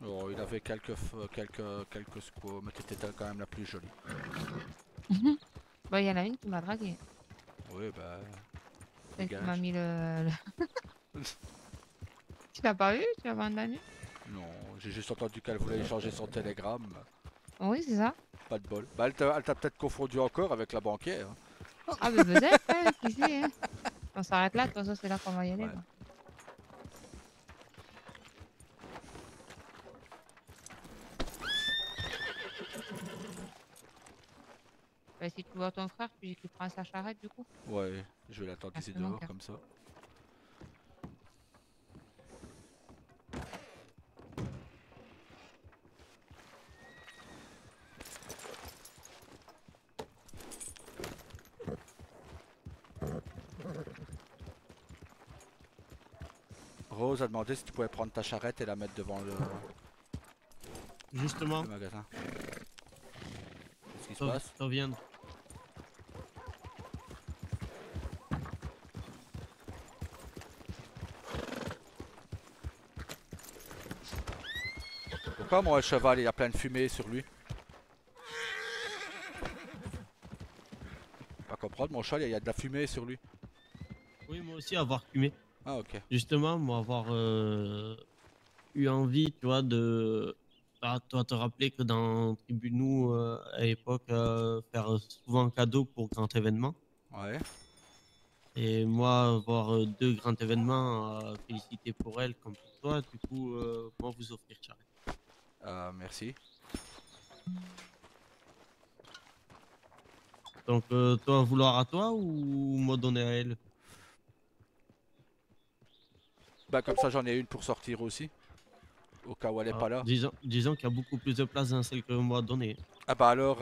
Oh, il avait quelques squaws, mais t'étais quand même la plus jolie. Mhm. Bah, il y en a une qui m'a dragué. Oui, bah. Celle qui dégage. m'a mis Tu l'as pas vu? Tu l'as abandonné? Non, j'ai juste entendu qu'elle voulait échanger son télégramme. Oui, c'est ça. Pas de bol. Bah, elle t'a peut-être confondu encore avec la banquière. Ah, mais peut-être, hein, qui sait, hein. On s'arrête là, de toute façon, c'est là qu'on va y aller. Ouais. Là. Bah, si tu vois ton frère, tu dis qu'il prend sa charrette, du coup. Ouais, je vais l'attendre ici c'est bon, dehors, car- comme ça. Rose a demandé si tu pouvais prendre ta charrette et la mettre devant Justement. le magasin. Qu'est-ce qui se Ça passe? ça vient. Pourquoi mon cheval il a plein de fumée sur lui? Pas comprendre, mon cheval il y a de la fumée sur lui. Oui, moi aussi, avoir fumé. Ah, ok. Justement, moi, avoir eu envie, tu vois, de. Ah, toi, te rappeler que dans Tribunaux, à l'époque, faire souvent un cadeau pour grand événement. Ouais. Et moi, avoir deux grands événements à féliciter pour elle comme pour toi, du coup, moi, vous offrir charrette. Merci. Donc, toi, vouloir à toi ou moi donner à elle? Bah comme ça j'en ai une pour sortir aussi. Au cas où elle est pas là. Disons qu'il y a beaucoup plus de place dans celle que moi donner. Ah bah alors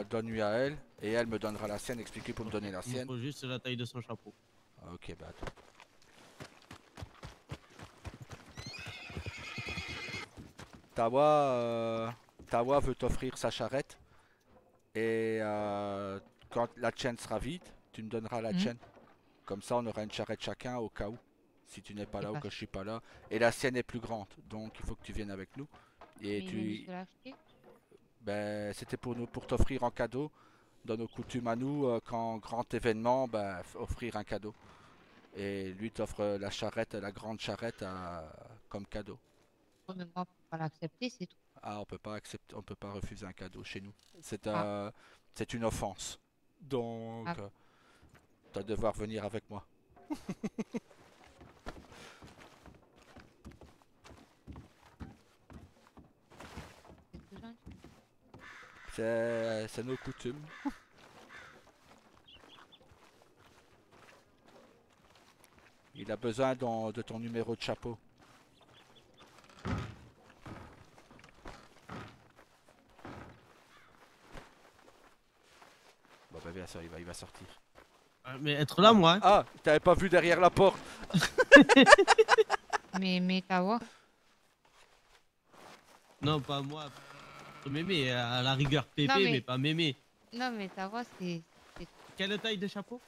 donne-lui à elle et elle me donnera la sienne, expliquez pour me donner la Il me sienne. faut juste la taille de son chapeau. Ah, ok bah attends. Tawa veut t'offrir sa charrette et quand la tienne sera vide, tu me donneras la tienne. Comme ça on aura une charrette chacun au cas où. Si tu n'es pas là ou que je suis pas là. Et la sienne est plus grande, donc il faut que tu viennes avec nous. Et tu... Ben, c'était pour t'offrir en cadeau. Dans nos coutumes à nous, quand grand événement, ben, offrir un cadeau. Et lui t'offre la charrette, la grande charrette comme cadeau. Mais moi, pour pas l'accepter, c'est tout. Ah, on peut pas accepter, on peut pas refuser un cadeau chez nous. C'est Ah. c'est une offense. Donc, Ah. tu vas devoir venir avec moi. C'est nos coutumes. Il a besoin de ton numéro de chapeau. Bon bah bien sûr, il va sortir. Mais être là, moi. Hein. Ah, t'avais pas vu derrière la porte. Mais Tawa. Non, pas moi. Mémé, à la rigueur Pépé, Non, mais pas Mémé. Non, mais Tawa, c'est. Quelle taille de chapeau?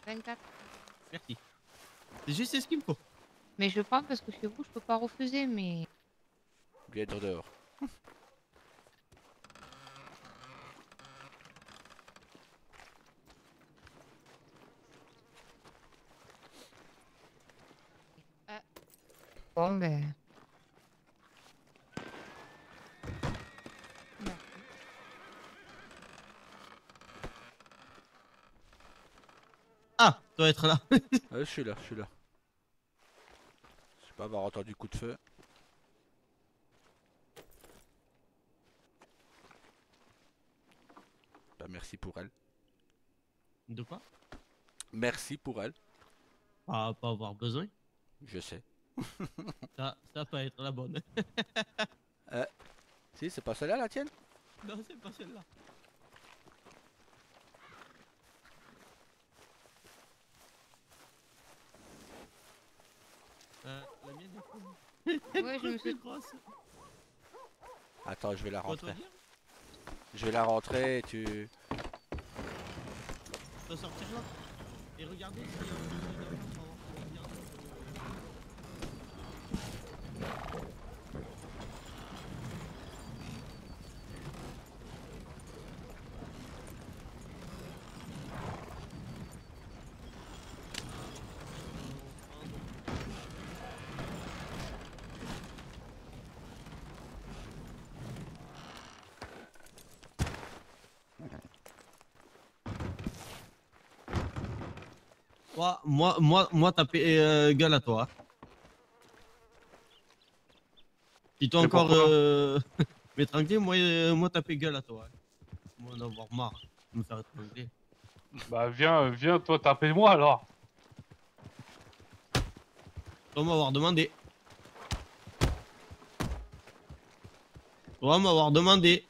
24. Merci. C'est juste ce qu'il me faut. Mais je prends parce que chez vous, je peux pas refuser, mais. Viens dehors. Bon, ben. Ah, doit être là. Je suis là, je suis là. Je sais pas avoir entendu coup de feu. Bah merci pour elle. De quoi? Merci pour elle. Pas avoir besoin. Je sais. Ça va être la bonne. Si, c'est pas celle-là la tienne? Non, c'est pas celle-là. La mienne est Ouais, je me suis... grosse. Attends, je vais la Faut te rentrer. dire, Je vais la rentrer et tu... tu dois sortir là. Et regardez si moi, taper gueule à toi. Si toi Mais encore pourquoi m'étrangler, moi taper gueule à toi. Moi d'en avoir marre de me faire étrangler. Bah viens, toi tapez-moi alors. Toi m'avoir demandé. Toi m'avoir demandé.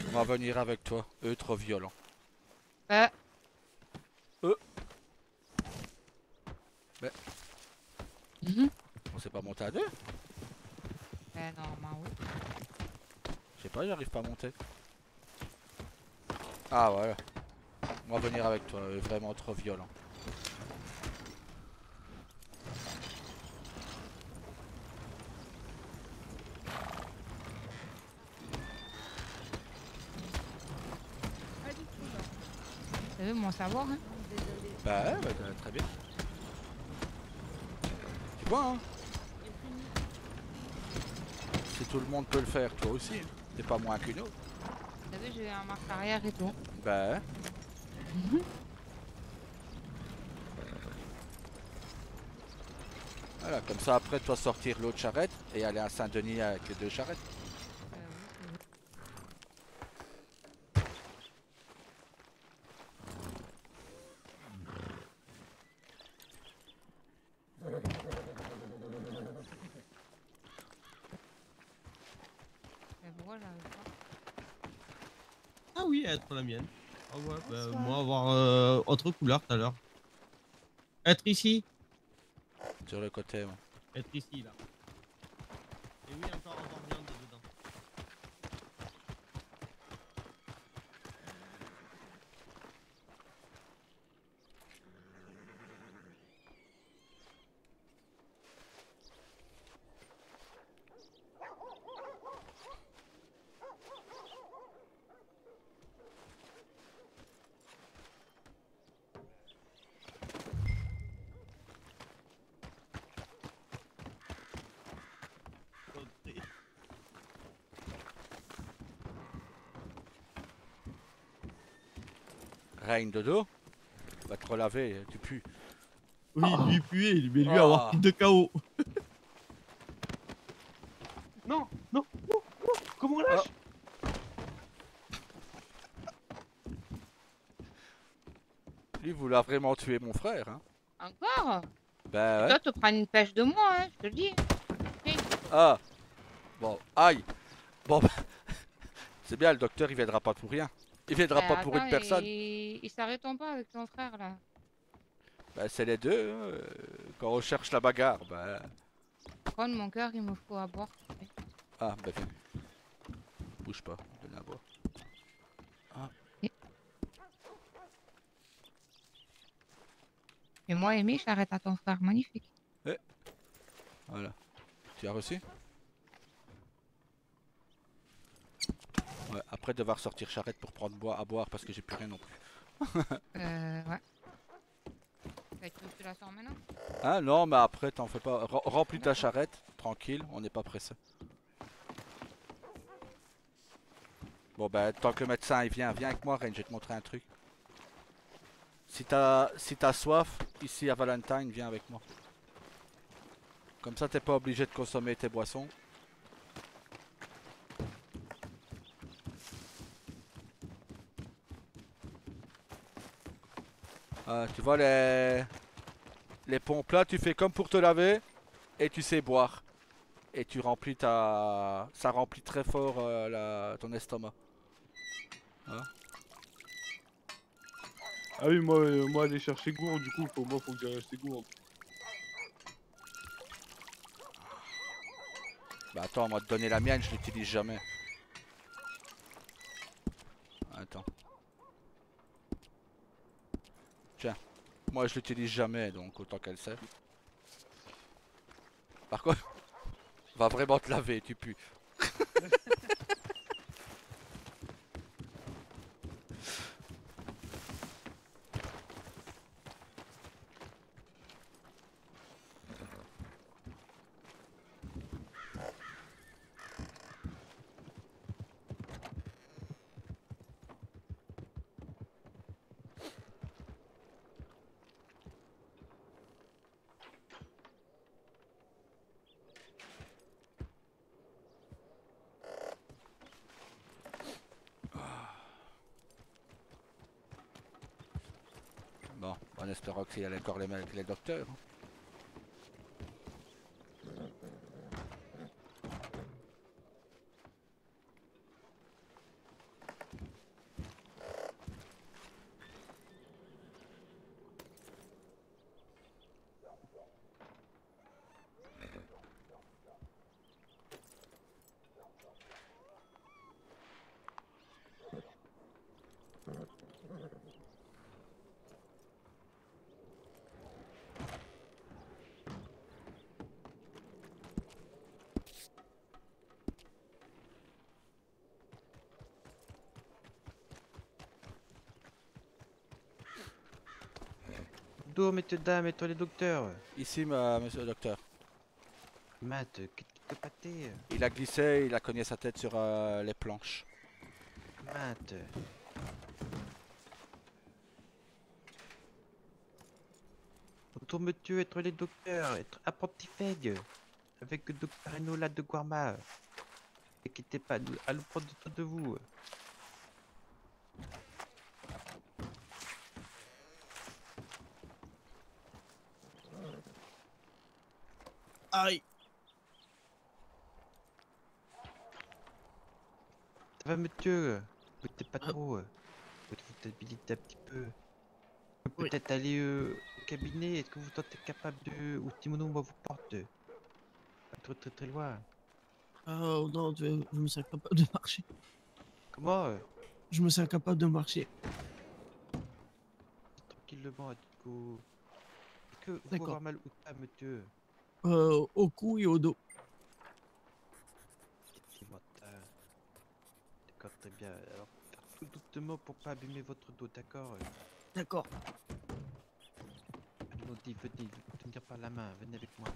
On va venir avec toi. Eux, trop violents. Bah, Mais... On s'est pas monté à deux? normalement, oui. Je sais pas, j'arrive pas à monter. Ah ouais. On va venir avec toi. Eux, vraiment trop violents. Ça veut mon savoir, hein. Bah ouais, bah, très bien. Tu vois, hein? Si tout le monde peut le faire, toi aussi. T'es pas moins qu'une autre. T'as vu, j'ai un marche arrière et tout. Bah ouais. Voilà, comme ça après toi sortir l'autre charrette et aller à Saint-Denis avec les deux charrettes. Mais pourquoi j'arrive pas? Ah oui, être la mienne. Ah ouais, bah, moi avoir autre couleur tout à l'heure. Être ici. Sur le côté, ouais. Être ici là. Et oui, encore avoir viande dedans. Reine dodo. Va te relaver, tu pues. Oui, lui puer, mais lui Ah. avoir plus de KO. Non, non, non, non, comment on lâche? Lui voulait vraiment tuer mon frère, hein. Encore? Bah ouais. Toi, tu prends une pêche de moi, hein, je te le dis. Oui. Ah. Bon, aïe. Bon, bah, c'est bien, le docteur il viendra pas pour rien. Il viendra Bah, pas pour une attends, personne. Il s'arrête pas avec ton frère, là. Bah c'est les deux, hein. Quand on cherche la bagarre, bah... Prends mon cœur, il me faut à boire. Ah, bah viens. Bouge pas, donne à boire. Ah. Et moi, Amy, j'arrête à ton frère, magnifique. Voilà. Tu as reçu? Ouais, après devoir sortir charrette pour prendre à boire parce que j'ai plus rien non plus. Ouais. Tu la sors maintenant? Ah non, mais après t'en fais pas. Remplis ta charrette, tranquille, on n'est pas pressé. Bon bah tant que le médecin il vient avec moi Ren, je vais te montrer un truc. Si t'as soif, ici à Valentine, viens avec moi. Comme ça t'es pas obligé de consommer tes boissons. Tu vois les pompes là, tu fais comme pour te laver et tu sais boire. Et tu remplis ça remplit très fort ton estomac. Hein? Ah oui, moi aller chercher gourde, du coup, faut que j'aille acheter gourde. Bah attends, moi te donner la mienne, je l'utilise jamais. Attends. Tiens, moi je l'utilise jamais, donc autant qu'elle sert. Par contre, va vraiment te laver, tu pues. Bon, en espérant qu'il y a encore les docteurs. Bonjour, messieurs, dames, et toi les docteurs. Ici, monsieur le docteur. Matt, qu'est-ce qui t'a pâté? Il a glissé, il a cogné sa tête sur les planches. Matt. Bonjour, monsieur, être les docteurs, être apprenti feg. Avec le docteur Enola de Guarma. N'inquiétez pas, nous allons prendre soin de vous. Aïe. Ça va, monsieur? Vous n'êtes pas trop. Vous vous habiliter un petit peu. Peut-être aller au cabinet. Est-ce que vous êtes capable de. Ou Timono, moi vous porte. Pas très très loin. Oh non, je me sens incapable de marcher. Comment? Je me sens incapable de marcher. Tranquillement, Atiko. Est-ce que vous pouvez D'accord. avoir mal où ça, monsieur? Au cou et au dos. Effectivement, d'accord, très bien. Alors, tout doucement pour pas abîmer votre dos, d'accord? D'accord. Allons-y, venez, tenir par la main, venez avec moi.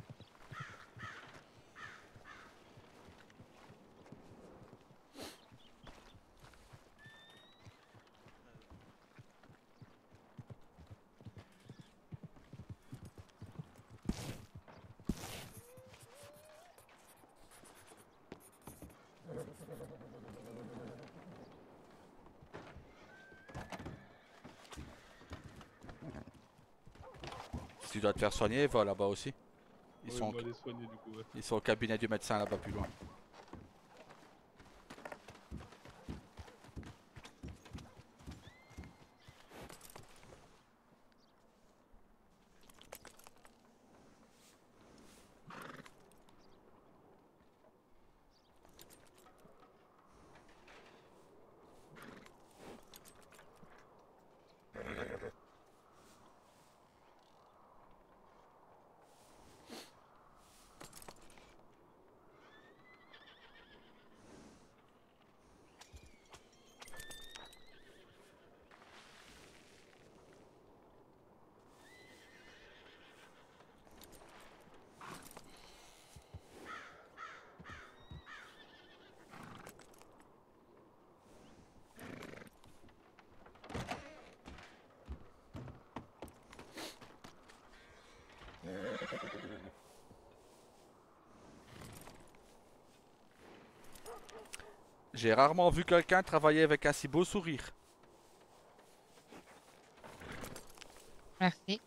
Si tu dois te faire soigner, va là-bas aussi. Ouais, on va les soigner, du coup, ouais. Ils sont au cabinet du médecin là-bas plus loin. J'ai rarement vu quelqu'un travailler avec un si beau sourire. Merci.